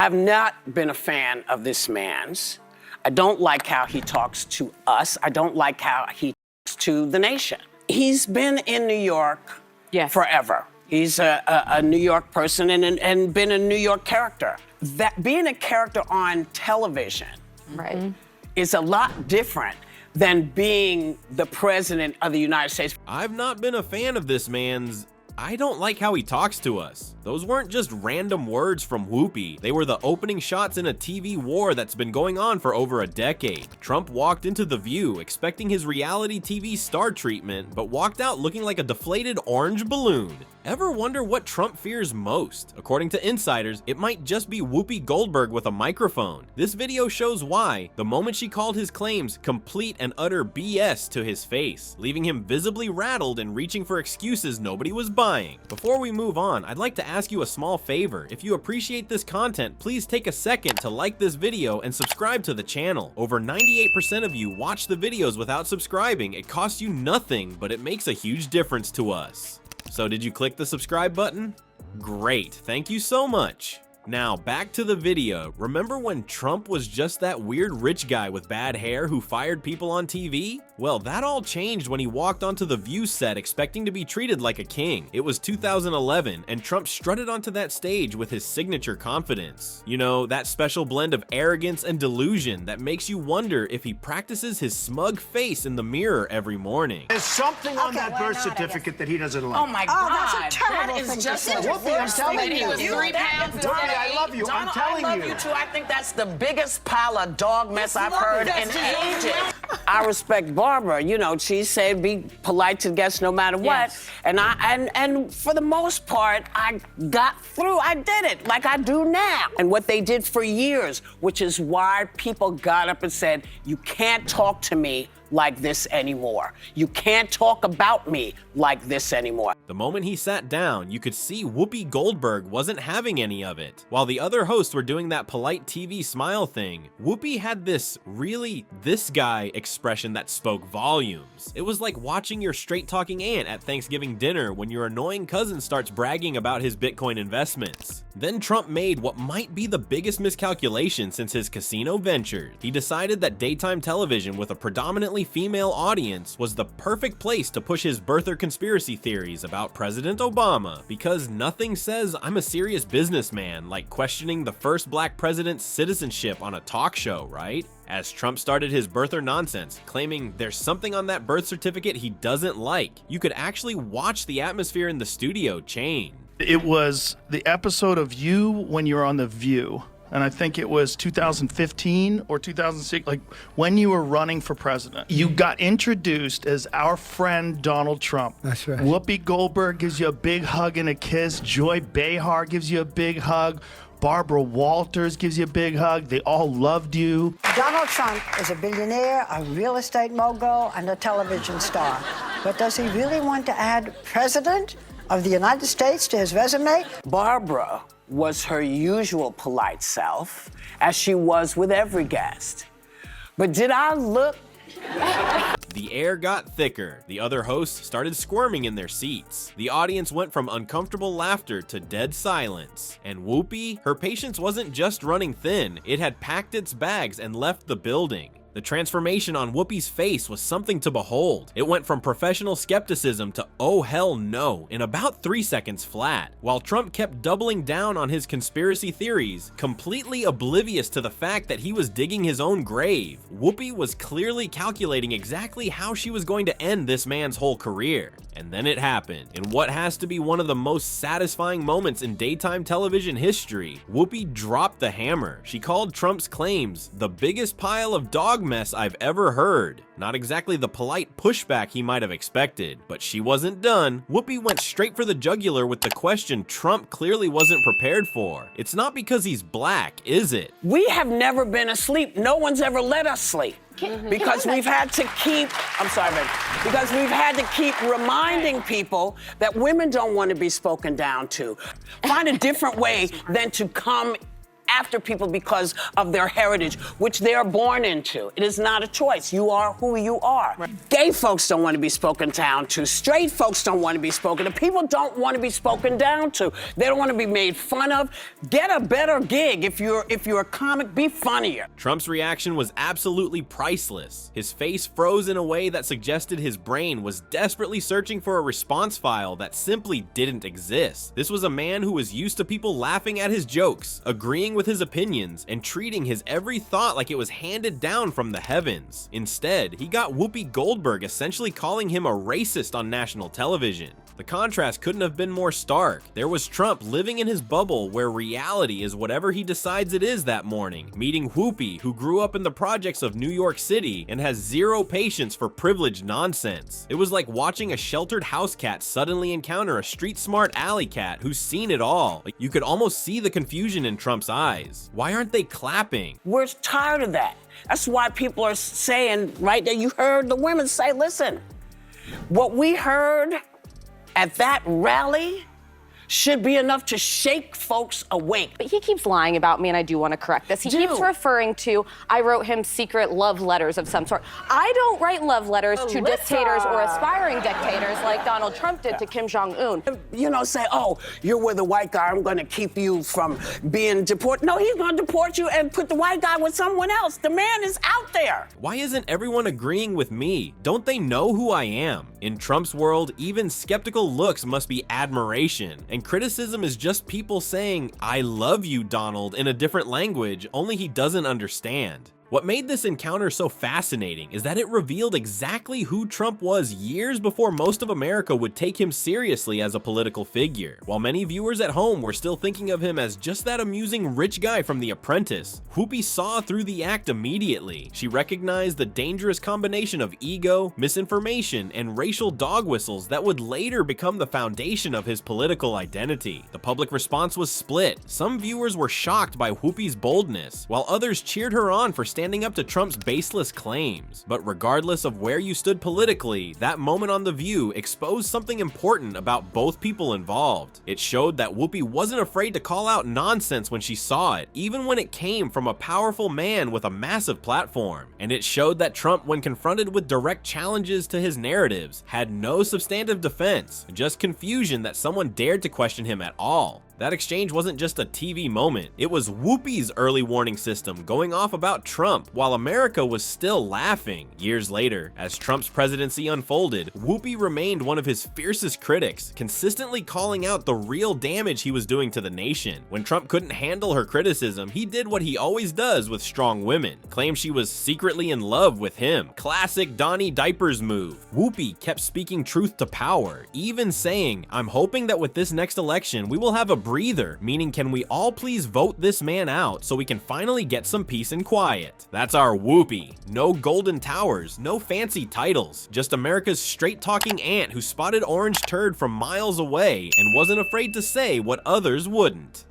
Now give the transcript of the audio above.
I've not been a fan of this man's. I don't like how he talks to us. I don't like how he talks to the nation. He's been in New York forever. He's a New York person and been a New York character. That being a character on television is a lot different than being the president of the United States. I've not been a fan of this man's. I don't like how he talks to us. Those weren't just random words from Whoopi. They were the opening shots in a TV war that's been going on for over a decade. Trump walked into The View expecting his reality TV star treatment, but walked out looking like a deflated orange balloon. Ever wonder what Trump fears most? According to insiders, it might just be Whoopi Goldberg with a microphone. This video shows why, the moment she called his claims complete and utter BS to his face, leaving him visibly rattled and reaching for excuses nobody was buying. Before we move on, I'd like to ask you a small favor. If you appreciate this content, please take a second to like this video and subscribe to the channel. Over 98% of you watch the videos without subscribing. It costs you nothing, but it makes a huge difference to us. So did you click the subscribe button? Great, thank you so much. Now back to the video. Remember when Trump was just that weird rich guy with bad hair who fired people on TV? Well, that all changed when he walked onto the View set expecting to be treated like a king. It was 2011 and Trump strutted onto that stage with his signature confidence. You know, that special blend of arrogance and delusion that makes you wonder if he practices his smug face in the mirror every morning. There's something on that birth certificate that he doesn't like. Oh my God, that's a terrible that thing is to just say. a Whoopi, I'm telling He was you. 3 pounds Whoopi, I love you. I'm Donald, telling I you. love you too. I think that's the biggest pile of dog mess I've heard in ages. I respect Barbara. You know, she said be polite to guests no matter what. And and for the most part, I got through. I did it like I do now. And what they did for years, which is why people got up and said, you can't talk to me like this anymore. You can't talk about me like this anymore. The moment he sat down, you could see Whoopi Goldberg wasn't having any of it. While the other hosts were doing that polite TV smile thing, Whoopi had this really this guy expression that spoke volumes. It was like watching your straight-talking aunt at Thanksgiving dinner when your annoying cousin starts bragging about his Bitcoin investments. Then Trump made what might be the biggest miscalculation since his casino ventures. He decided that daytime television with a predominantly female audience was the perfect place to push his birther conspiracy theories about President Obama, because nothing says I'm a serious businessman like questioning the first black president's citizenship on a talk show, right? As Trump started his birther nonsense, claiming there's something on that birth certificate he doesn't like, you could actually watch the atmosphere in the studio change. It was the episode of you when you were on The View, and I think it was 2015 or 2006, like when you were running for president. You got introduced as our friend Donald Trump. That's right. Whoopi Goldberg gives you a big hug and a kiss. Joy Behar gives you a big hug. Barbara Walters gives you a big hug. They all loved you. Donald Trump is a billionaire, a real estate mogul, and a television star. But does he really want to add President of the United States to his resume? Barbara was her usual polite self, as she was with every guest. But did I look? The air got thicker. The other hosts started squirming in their seats. The audience went from uncomfortable laughter to dead silence. And Whoopi, her patience wasn't just running thin, it had packed its bags and left the building. The transformation on Whoopi's face was something to behold. It went from professional skepticism to oh hell no in about 3 seconds flat. While Trump kept doubling down on his conspiracy theories, completely oblivious to the fact that he was digging his own grave, Whoopi was clearly calculating exactly how she was going to end this man's whole career. And then it happened. In what has to be one of the most satisfying moments in daytime television history, Whoopi dropped the hammer. She called Trump's claims the biggest pile of dog mess I've ever heard. Not exactly the polite pushback he might have expected, but she wasn't done. Whoopi went straight for the jugular with the question Trump clearly wasn't prepared for. It's not because he's black, is it? We have never been asleep. No one's ever let us sleep. Because we've had to keep, because we've had to keep reminding people that women don't want to be spoken down to. Find a different way than to come after people because of their heritage, which they're born into. It is not a choice. You are who you are. Right. Gay folks don't want to be spoken down to. Straight folks don't want to be spoken to. People don't want to be spoken down to. They don't want to be made fun of. Get a better gig. If you're a comic, be funnier. Trump's reaction was absolutely priceless. His face froze in a way that suggested his brain was desperately searching for a response file that simply didn't exist. This was a man who was used to people laughing at his jokes, agreeing with his opinions, and treating his every thought like it was handed down from the heavens. Instead, he got Whoopi Goldberg essentially calling him a racist on national television. The contrast couldn't have been more stark. There was Trump living in his bubble where reality is whatever he decides it is that morning, meeting Whoopi, who grew up in the projects of New York City and has zero patience for privileged nonsense. It was like watching a sheltered house cat suddenly encounter a street-smart alley cat who's seen it all. You could almost see the confusion in Trump's eyes. Why aren't they clapping? We're tired of that. That's why people are saying, right there, you heard the women say, listen, what we heard at that rally should be enough to shake folks awake. But he keeps lying about me, and I do want to correct this. He keeps referring to, I wrote him secret love letters of some sort. I don't write love letters to dictators or aspiring dictators like Donald Trump did to Kim Jong-un. You know, say, oh, you're with a white guy, I'm gonna keep you from being deported. No, he's gonna deport you and put the white guy with someone else. The man is out there. Why isn't everyone agreeing with me? Don't they know who I am? In Trump's world, even skeptical looks must be admiration, and criticism is just people saying, I love you, Donald, in a different language, only he doesn't understand. What made this encounter so fascinating is that it revealed exactly who Trump was years before most of America would take him seriously as a political figure. While many viewers at home were still thinking of him as just that amusing rich guy from The Apprentice, Whoopi saw through the act immediately. She recognized the dangerous combination of ego, misinformation, and racial dog whistles that would later become the foundation of his political identity. The public response was split. Some viewers were shocked by Whoopi's boldness, while others cheered her on for standing up to Trump's baseless claims. But regardless of where you stood politically, that moment on The View exposed something important about both people involved. It showed that Whoopi wasn't afraid to call out nonsense when she saw it, even when it came from a powerful man with a massive platform. And it showed that Trump, when confronted with direct challenges to his narratives, had no substantive defense, just confusion that someone dared to question him at all. That exchange wasn't just a TV moment, it was Whoopi's early warning system going off about Trump while America was still laughing. Years later, as Trump's presidency unfolded, Whoopi remained one of his fiercest critics, consistently calling out the real damage he was doing to the nation. When Trump couldn't handle her criticism, he did what he always does with strong women, claimed she was secretly in love with him. Classic Donnie Diapers move. Whoopi kept speaking truth to power, even saying, I'm hoping that with this next election, we will have a breather, meaning can we all please vote this man out so we can finally get some peace and quiet. That's our Whoopi. No golden towers, no fancy titles, just America's straight-talking aunt who spotted orange turd from miles away and wasn't afraid to say what others wouldn't.